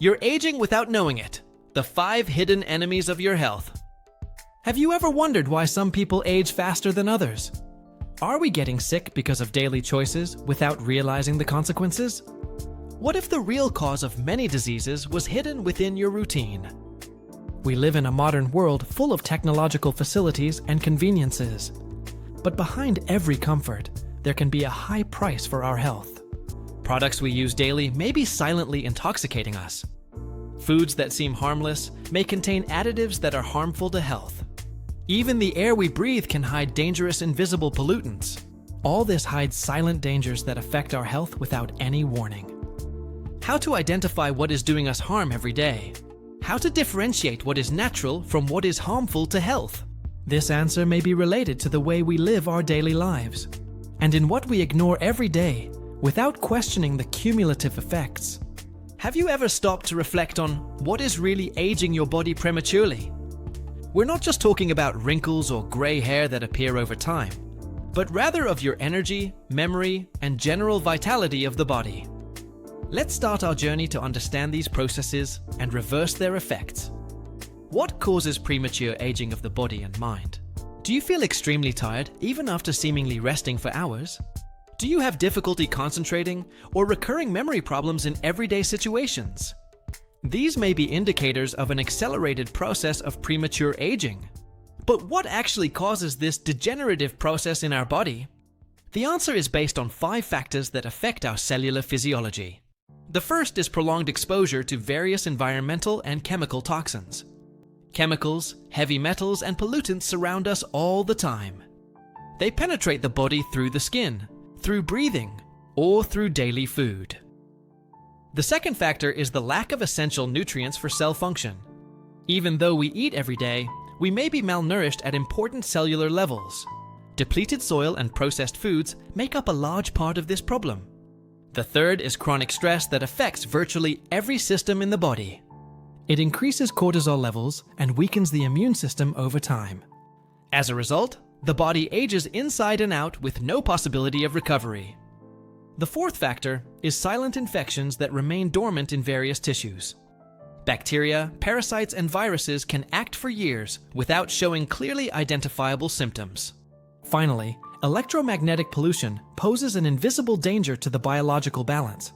You're aging without knowing it. The 5 hidden enemies of your health. Have you ever wondered why some people age faster than others? Are we getting sick because of daily choices without realizing the consequences? What if the real cause of many diseases was hidden within your routine? We live in a modern world full of technological facilities and conveniences. But behind every comfort, there can be a high price for our health. Products we use daily may be silently intoxicating us. Foods that seem harmless may contain additives that are harmful to health. Even the air we breathe can hide dangerous invisible pollutants. All this hides silent dangers that affect our health without any warning. How to identify what is doing us harm every day? How to differentiate what is natural from what is harmful to health? This answer may be related to the way we live our daily lives, and in what we ignore every day without questioning the cumulative effects. Have you ever stopped to reflect on what is really aging your body prematurely? We're not just talking about wrinkles or gray hair that appear over time, but rather of your energy, memory, and general vitality of the body. Let's start our journey to understand these processes and reverse their effects. What causes premature aging of the body and mind? Do you feel extremely tired even after seemingly resting for hours? Do you have difficulty concentrating or recurring memory problems in everyday situations? These may be indicators of an accelerated process of premature aging. But what actually causes this degenerative process in our body? The answer is based on 5 factors that affect our cellular physiology. The first is prolonged exposure to various environmental and chemical toxins. Chemicals, heavy metals, and pollutants surround us all the time. They penetrate the body through the skin, through breathing, or through daily food. The second factor is the lack of essential nutrients for cell function. Even though we eat every day, we may be malnourished at important cellular levels. Depleted soil and processed foods make up a large part of this problem. The third is chronic stress that affects virtually every system in the body. It increases cortisol levels and weakens the immune system over time. As a result, the body ages inside and out with no possibility of recovery. The fourth factor is silent infections that remain dormant in various tissues. Bacteria, parasites, and viruses can act for years without showing clearly identifiable symptoms. Finally, electromagnetic pollution poses an invisible danger to the biological balance.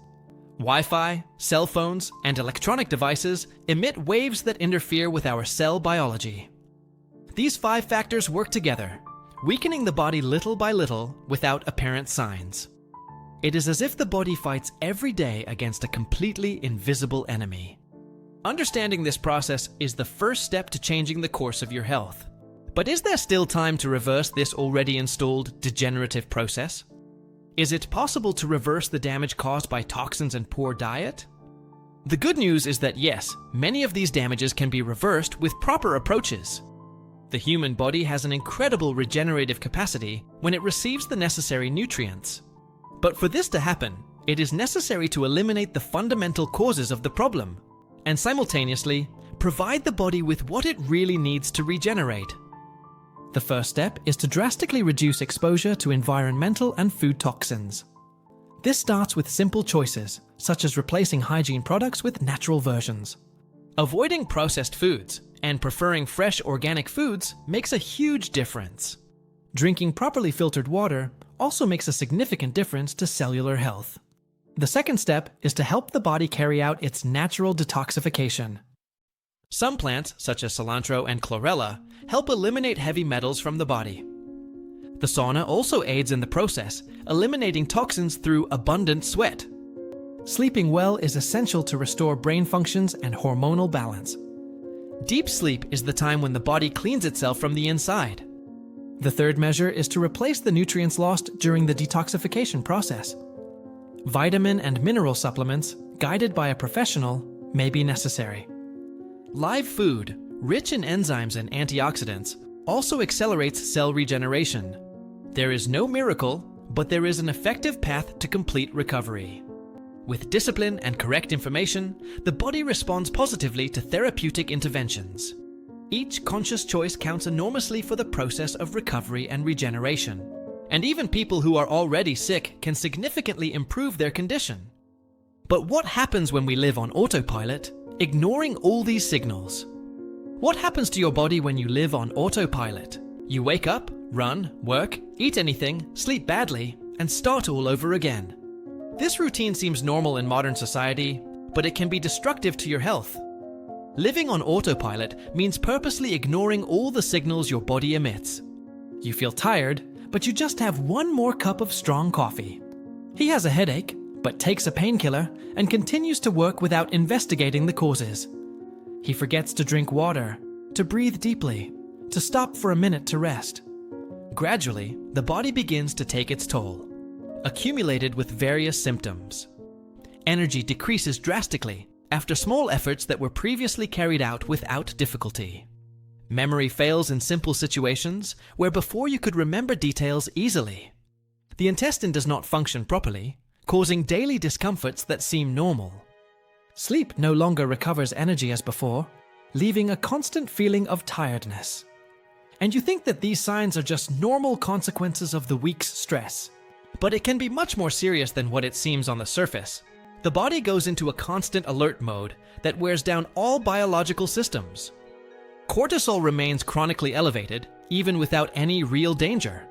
Wi-Fi, cell phones, and electronic devices emit waves that interfere with our cell biology. These 5 factors work together, weakening the body little by little without apparent signs. It is as if the body fights every day against a completely invisible enemy. Understanding this process is the first step to changing the course of your health. But is there still time to reverse this already installed degenerative process? Is it possible to reverse the damage caused by toxins and poor diet? The good news is that yes, many of these damages can be reversed with proper approaches. The human body has an incredible regenerative capacity when it receives the necessary nutrients. But for this to happen, it is necessary to eliminate the fundamental causes of the problem, and simultaneously provide the body with what it really needs to regenerate. The first step is to drastically reduce exposure to environmental and food toxins. This starts with simple choices, such as replacing hygiene products with natural versions. Avoiding processed foods and preferring fresh organic foods makes a huge difference. Drinking properly filtered water also makes a significant difference to cellular health. The second step is to help the body carry out its natural detoxification. Some plants, such as cilantro and chlorella, help eliminate heavy metals from the body. The sauna also aids in the process, eliminating toxins through abundant sweat. Sleeping well is essential to restore brain functions and hormonal balance. Deep sleep is the time when the body cleans itself from the inside. The third measure is to replace the nutrients lost during the detoxification process. Vitamin and mineral supplements, guided by a professional, may be necessary. Live food, rich in enzymes and antioxidants, also accelerates cell regeneration. There is no miracle, but there is an effective path to complete recovery. With discipline and correct information, the body responds positively to therapeutic interventions. Each conscious choice counts enormously for the process of recovery and regeneration. And even people who are already sick can significantly improve their condition. But what happens when we live on autopilot, ignoring all these signals? What happens to your body when you live on autopilot? You wake up, run, work, eat anything, sleep badly, and start all over again. This routine seems normal in modern society, but it can be destructive to your health. Living on autopilot means purposely ignoring all the signals your body emits. You feel tired, but you just have one more cup of strong coffee. He has a headache, but takes a painkiller and continues to work without investigating the causes. He forgets to drink water, to breathe deeply, to stop for a minute to rest. Gradually, the body begins to take its toll, accumulated with various symptoms. Energy decreases drastically after small efforts that were previously carried out without difficulty. Memory fails in simple situations where before you could remember details easily. The intestine does not function properly, causing daily discomforts that seem normal. Sleep no longer recovers energy as before, leaving a constant feeling of tiredness. And you think that these signs are just normal consequences of the week's stress. But it can be much more serious than what it seems on the surface. The body goes into a constant alert mode that wears down all biological systems. Cortisol remains chronically elevated, even without any real danger.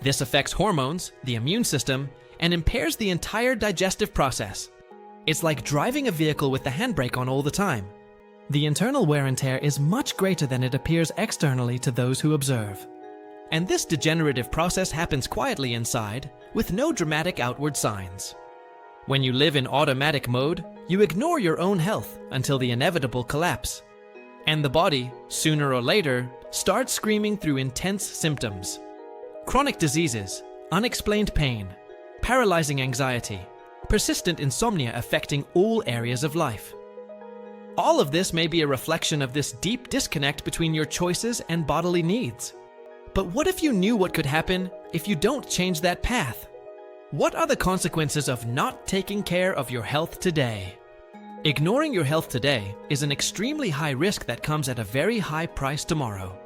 This affects hormones, the immune system, and impairs the entire digestive process. It's like driving a vehicle with the handbrake on all the time. The internal wear and tear is much greater than it appears externally to those who observe. And this degenerative process happens quietly inside, with no dramatic outward signs. When you live in automatic mode, you ignore your own health until the inevitable collapse. And the body, sooner or later, starts screaming through intense symptoms. Chronic diseases, unexplained pain, paralyzing anxiety, persistent insomnia affecting all areas of life. All of this may be a reflection of this deep disconnect between your choices and bodily needs. But what if you knew what could happen if you don't change that path? What are the consequences of not taking care of your health today? Ignoring your health today is an extremely high risk that comes at a very high price tomorrow.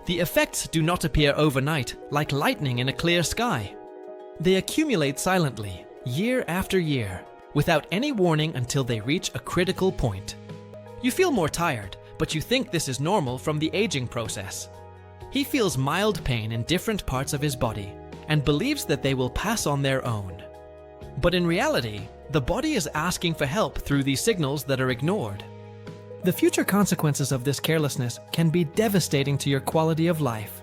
The effects do not appear overnight like lightning in a clear sky. They accumulate silently, year after year, without any warning until they reach a critical point. You feel more tired, but you think this is normal from the aging process. He feels mild pain in different parts of his body and believes that they will pass on their own. But in reality, the body is asking for help through these signals that are ignored. The future consequences of this carelessness can be devastating to your quality of life.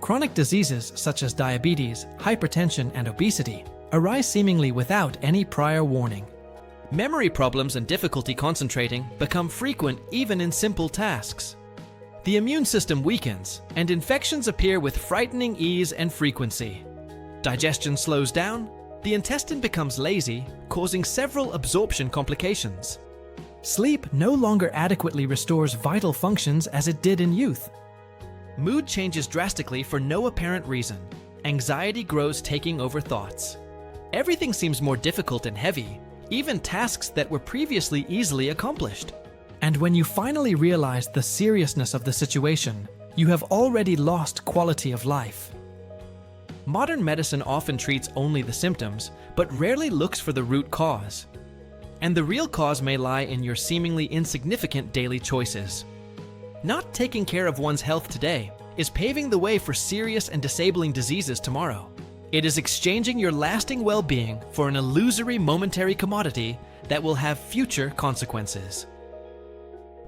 Chronic diseases such as diabetes, hypertension, and obesity arise seemingly without any prior warning. Memory problems and difficulty concentrating become frequent even in simple tasks. The immune system weakens, and infections appear with frightening ease and frequency. Digestion slows down, the intestine becomes lazy, causing several absorption complications. Sleep no longer adequately restores vital functions as it did in youth. Mood changes drastically for no apparent reason. Anxiety grows, taking over thoughts. Everything seems more difficult and heavy, even tasks that were previously easily accomplished. And when you finally realize the seriousness of the situation, you have already lost quality of life. Modern medicine often treats only the symptoms, but rarely looks for the root cause. And the real cause may lie in your seemingly insignificant daily choices. Not taking care of one's health today is paving the way for serious and disabling diseases tomorrow. It is exchanging your lasting well-being for an illusory momentary commodity that will have future consequences.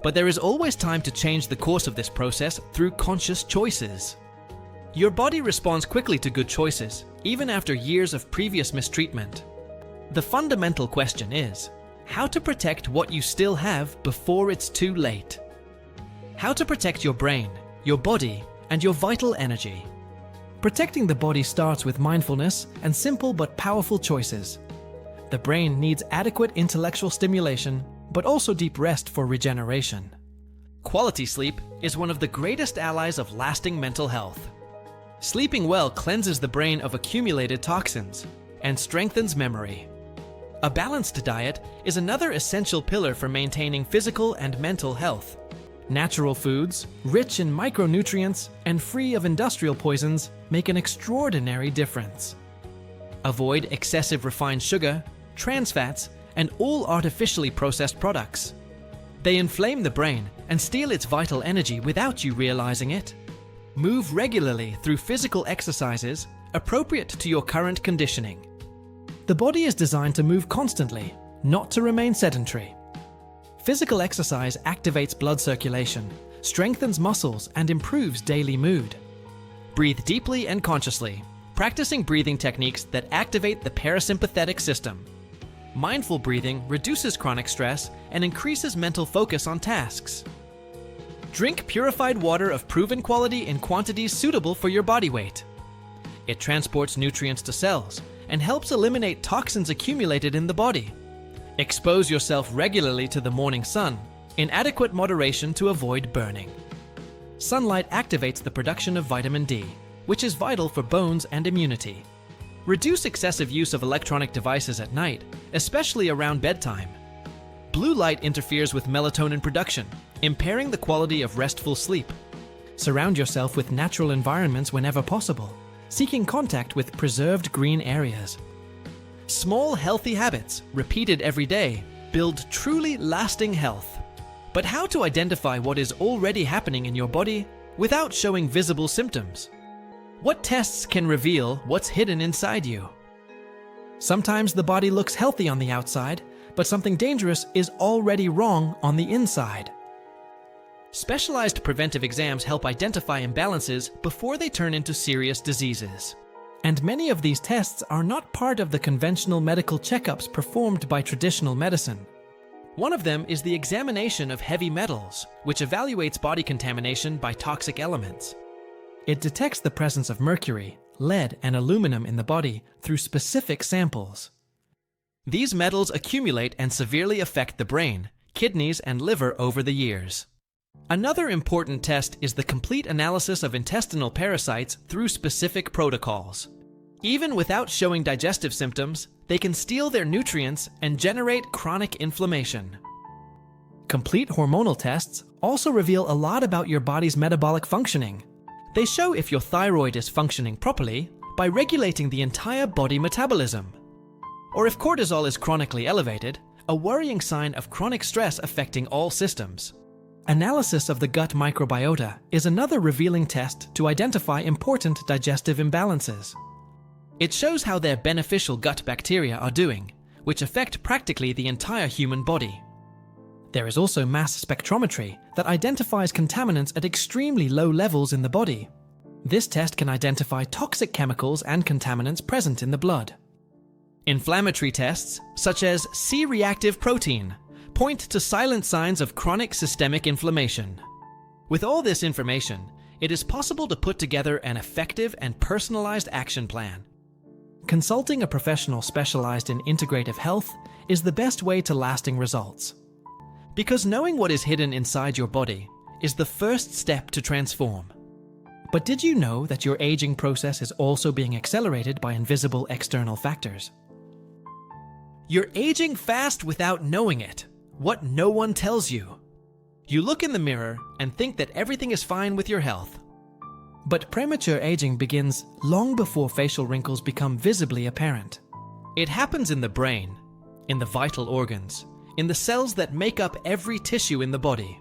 But there is always time to change the course of this process through conscious choices. Your body responds quickly to good choices, even after years of previous mistreatment. The fundamental question is, how to protect what you still have before it's too late. How to protect your brain, your body, and your vital energy. Protecting the body starts with mindfulness and simple but powerful choices. The brain needs adequate intellectual stimulation, but also deep rest for regeneration. Quality sleep is one of the greatest allies of lasting mental health. Sleeping well cleanses the brain of accumulated toxins and strengthens memory. A balanced diet is another essential pillar for maintaining physical and mental health. Natural foods, rich in micronutrients and free of industrial poisons, make an extraordinary difference. Avoid excessive refined sugar, trans fats, and all artificially processed products. They inflame the brain and steal its vital energy without you realizing it. Move regularly through physical exercises appropriate to your current conditioning. The body is designed to move constantly, not to remain sedentary. Physical exercise activates blood circulation, strengthens muscles, and improves daily mood. Breathe deeply and consciously, practicing breathing techniques that activate the parasympathetic system. Mindful breathing reduces chronic stress and increases mental focus on tasks. Drink purified water of proven quality in quantities suitable for your body weight. It transports nutrients to cells and helps eliminate toxins accumulated in the body. Expose yourself regularly to the morning sun in adequate moderation to avoid burning. Sunlight activates the production of vitamin D, which is vital for bones and immunity. Reduce excessive use of electronic devices at night, especially around bedtime. Blue light interferes with melatonin production, impairing the quality of restful sleep. Surround yourself with natural environments whenever possible, seeking contact with preserved green areas. Small, healthy habits, repeated every day, build truly lasting health. But how to identify what is already happening in your body without showing visible symptoms? What tests can reveal what's hidden inside you? Sometimes the body looks healthy on the outside, but something dangerous is already wrong on the inside. Specialized preventive exams help identify imbalances before they turn into serious diseases. And many of these tests are not part of the conventional medical checkups performed by traditional medicine. One of them is the examination of heavy metals, which evaluates body contamination by toxic elements. It detects the presence of mercury, lead, and aluminum in the body through specific samples. These metals accumulate and severely affect the brain, kidneys, and liver over the years. Another important test is the complete analysis of intestinal parasites through specific protocols. Even without showing digestive symptoms, they can steal their nutrients and generate chronic inflammation. Complete hormonal tests also reveal a lot about your body's metabolic functioning. They show if your thyroid is functioning properly by regulating the entire body metabolism. Or if cortisol is chronically elevated, a worrying sign of chronic stress affecting all systems. Analysis of the gut microbiota is another revealing test to identify important digestive imbalances. It shows how their beneficial gut bacteria are doing, which affect practically the entire human body. There is also mass spectrometry that identifies contaminants at extremely low levels in the body. This test can identify toxic chemicals and contaminants present in the blood. Inflammatory tests, such as C-reactive protein, point to silent signs of chronic systemic inflammation. With all this information, it is possible to put together an effective and personalized action plan. Consulting a professional specialized in integrative health is the best way to lasting results. Because knowing what is hidden inside your body is the first step to transform. But did you know that your aging process is also being accelerated by invisible external factors? You're aging fast without knowing it. What no one tells you. You look in the mirror and think that everything is fine with your health. But premature aging begins long before facial wrinkles become visibly apparent. It happens in the brain, in the vital organs, in the cells that make up every tissue in the body.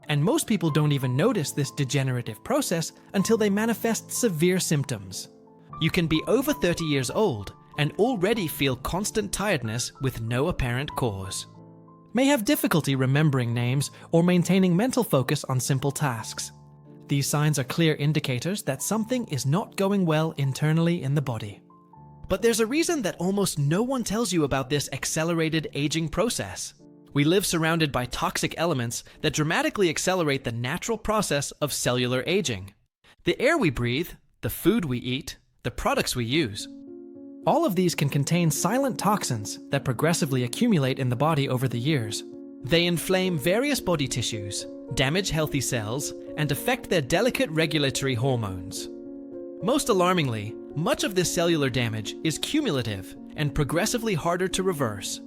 And most people don't even notice this degenerative process until they manifest severe symptoms. You can be over 30 years old and already feel constant tiredness with no apparent cause. May have difficulty remembering names or maintaining mental focus on simple tasks. These signs are clear indicators that something is not going well internally in the body. But there's a reason that almost no one tells you about this accelerated aging process. We live surrounded by toxic elements that dramatically accelerate the natural process of cellular aging. The air we breathe, the food we eat, the products we use. All of these can contain silent toxins that progressively accumulate in the body over the years. They inflame various body tissues, damage healthy cells, and affect their delicate regulatory hormones. Most alarmingly, much of this cellular damage is cumulative and progressively harder to reverse.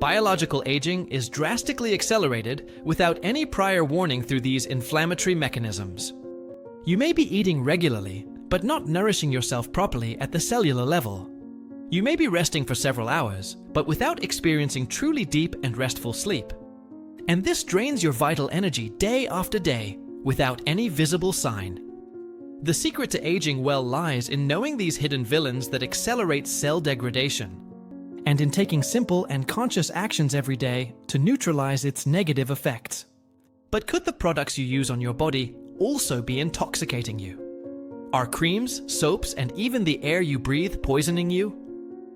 Biological aging is drastically accelerated without any prior warning through these inflammatory mechanisms. You may be eating regularly, but not nourishing yourself properly at the cellular level. You may be resting for several hours, but without experiencing truly deep and restful sleep. And this drains your vital energy day after day without any visible sign. The secret to aging well lies in knowing these hidden villains that accelerate cell degradation, and in taking simple and conscious actions every day to neutralize its negative effects. But could the products you use on your body also be intoxicating you? Are creams, soaps, and even the air you breathe poisoning you?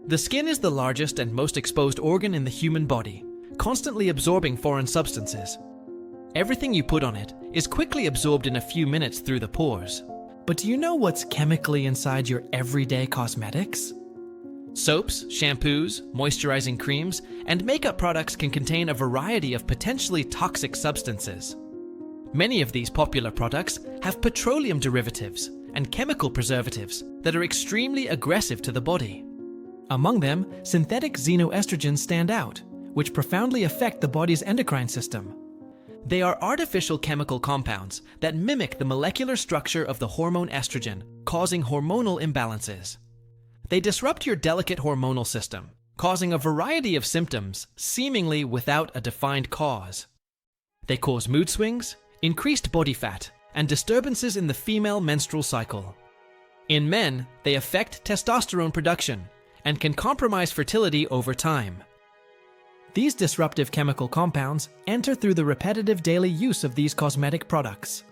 The skin is the largest and most exposed organ in the human body, constantly absorbing foreign substances. Everything you put on it is quickly absorbed in a few minutes through the pores. But do you know what's chemically inside your everyday cosmetics? Soaps, shampoos, moisturizing creams, and makeup products can contain a variety of potentially toxic substances. Many of these popular products have petroleum derivatives and chemical preservatives that are extremely aggressive to the body. Among them, synthetic xenoestrogens stand out, which profoundly affect the body's endocrine system. They are artificial chemical compounds that mimic the molecular structure of the hormone estrogen, causing hormonal imbalances. They disrupt your delicate hormonal system, causing a variety of symptoms seemingly without a defined cause. They cause mood swings, increased body fat, and disturbances in the female menstrual cycle. In men, they affect testosterone production and can compromise fertility over time. These disruptive chemical compounds enter through the repetitive daily use of these cosmetic products,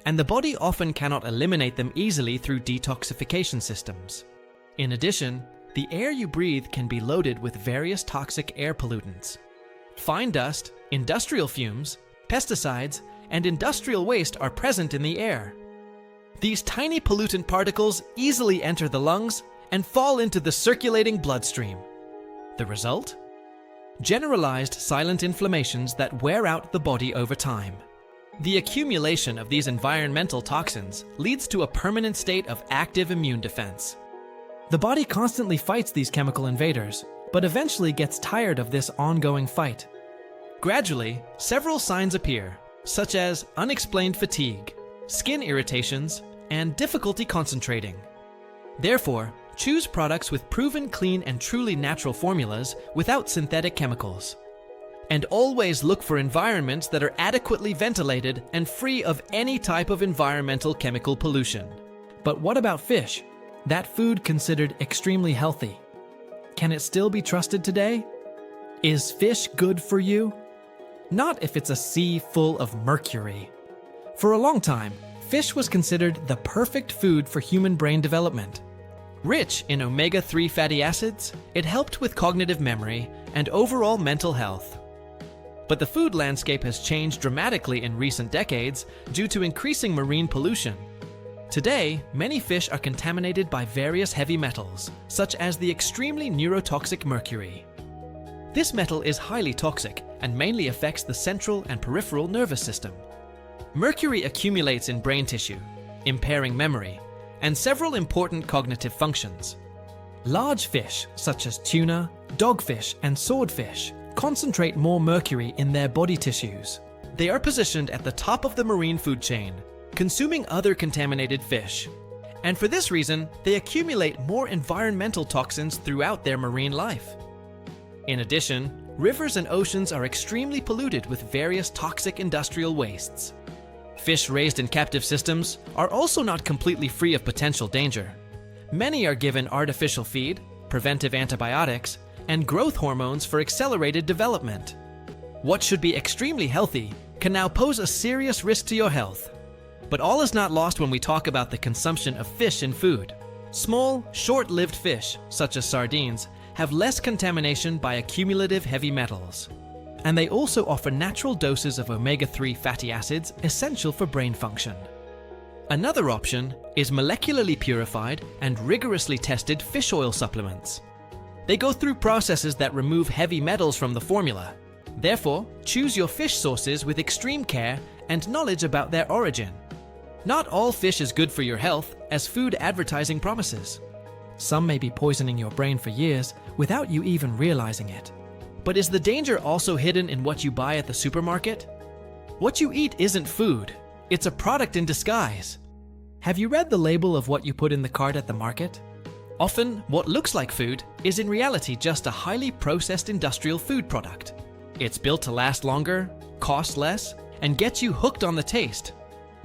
and the body often cannot eliminate them easily through detoxification systems. In addition, the air you breathe can be loaded with various toxic air pollutants. Fine dust, industrial fumes, pesticides, and industrial waste are present in the air. These tiny pollutant particles easily enter the lungs and fall into the circulating bloodstream. The result? Generalized silent inflammations that wear out the body over time. The accumulation of these environmental toxins leads to a permanent state of active immune defense. The body constantly fights these chemical invaders, but eventually gets tired of this ongoing fight. Gradually, several signs appear, such as unexplained fatigue, skin irritations, and difficulty concentrating. Therefore, choose products with proven clean and truly natural formulas without synthetic chemicals. And always look for environments that are adequately ventilated and free of any type of environmental chemical pollution. But what about fish? That food considered extremely healthy. Can it still be trusted today? Is fish good for you? Not if it's a sea full of mercury. For a long time, fish was considered the perfect food for human brain development. Rich in omega-3 fatty acids, it helped with cognitive memory and overall mental health. But the food landscape has changed dramatically in recent decades due to increasing marine pollution. Today, many fish are contaminated by various heavy metals, such as the extremely neurotoxic mercury. This metal is highly toxic and mainly affects the central and peripheral nervous system. Mercury accumulates in brain tissue, impairing memory, and several important cognitive functions. Large fish, such as tuna, dogfish, and swordfish, concentrate more mercury in their body tissues. They are positioned at the top of the marine food chain, consuming other contaminated fish. And for this reason, they accumulate more environmental toxins throughout their marine life. In addition, rivers and oceans are extremely polluted with various toxic industrial wastes. Fish raised in captive systems are also not completely free of potential danger. Many are given artificial feed, preventive antibiotics, and growth hormones for accelerated development. What should be extremely healthy can now pose a serious risk to your health. But all is not lost when we talk about the consumption of fish in food. Small, short-lived fish, such as sardines, have less contamination by accumulative heavy metals. And they also offer natural doses of omega-3 fatty acids essential for brain function. Another option is molecularly purified and rigorously tested fish oil supplements. They go through processes that remove heavy metals from the formula. Therefore, choose your fish sources with extreme care and knowledge about their origin. Not all fish is good for your health, as food advertising promises. Some may be poisoning your brain for years without you even realizing it. But is the danger also hidden in what you buy at the supermarket? What you eat isn't food, it's a product in disguise. Have you read the label of what you put in the cart at the market? Often, what looks like food is in reality just a highly processed industrial food product. It's built to last longer, cost less, and get you hooked on the taste.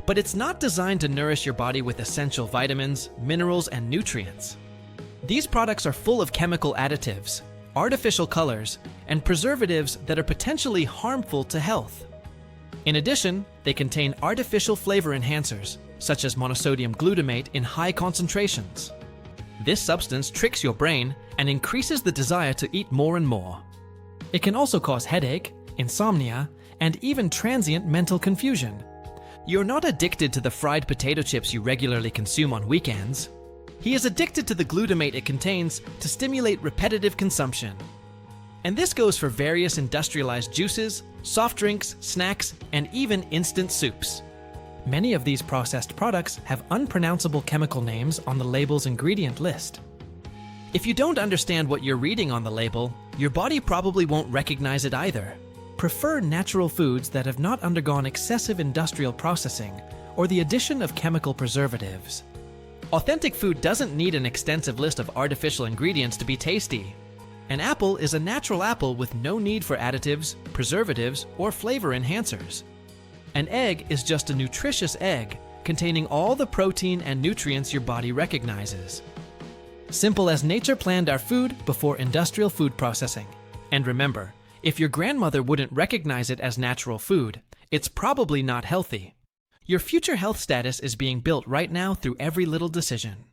But it's not designed to nourish your body with essential vitamins, minerals, and nutrients. These products are full of chemical additives, artificial colors, and preservatives that are potentially harmful to health. In addition, they contain artificial flavor enhancers, such as monosodium glutamate in high concentrations. This substance tricks your brain and increases the desire to eat more and more. It can also cause headache, insomnia, and even transient mental confusion. You're not addicted to the fried potato chips you regularly consume on weekends. He is addicted to the glutamate it contains to stimulate repetitive consumption. And this goes for various industrialized juices, soft drinks, snacks, and even instant soups. Many of these processed products have unpronounceable chemical names on the label's ingredient list. If you don't understand what you're reading on the label, your body probably won't recognize it either. Prefer natural foods that have not undergone excessive industrial processing or the addition of chemical preservatives. Authentic food doesn't need an extensive list of artificial ingredients to be tasty. An apple is a natural apple with no need for additives, preservatives, or flavor enhancers. An egg is just a nutritious egg containing all the protein and nutrients your body recognizes. Simple as nature planned our food before industrial food processing. And remember, if your grandmother wouldn't recognize it as natural food, it's probably not healthy. Your future health status is being built right now through every little decision.